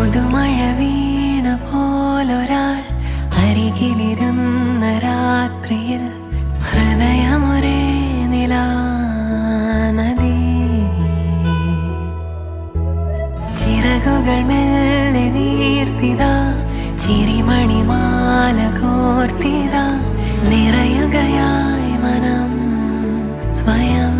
പുതുമഴ വീണ പോലൊരാൾ അരികിലിരുന്ന രാത്രിയിൽ ഹൃദയമൊരേ നിലാനദി. ചിറകുകൾ മെല്ലെ നീർത്തിതാ, ചിരിമണിമാല കോർത്തിതാ, നിറയുകയായി മനം സ്വയം.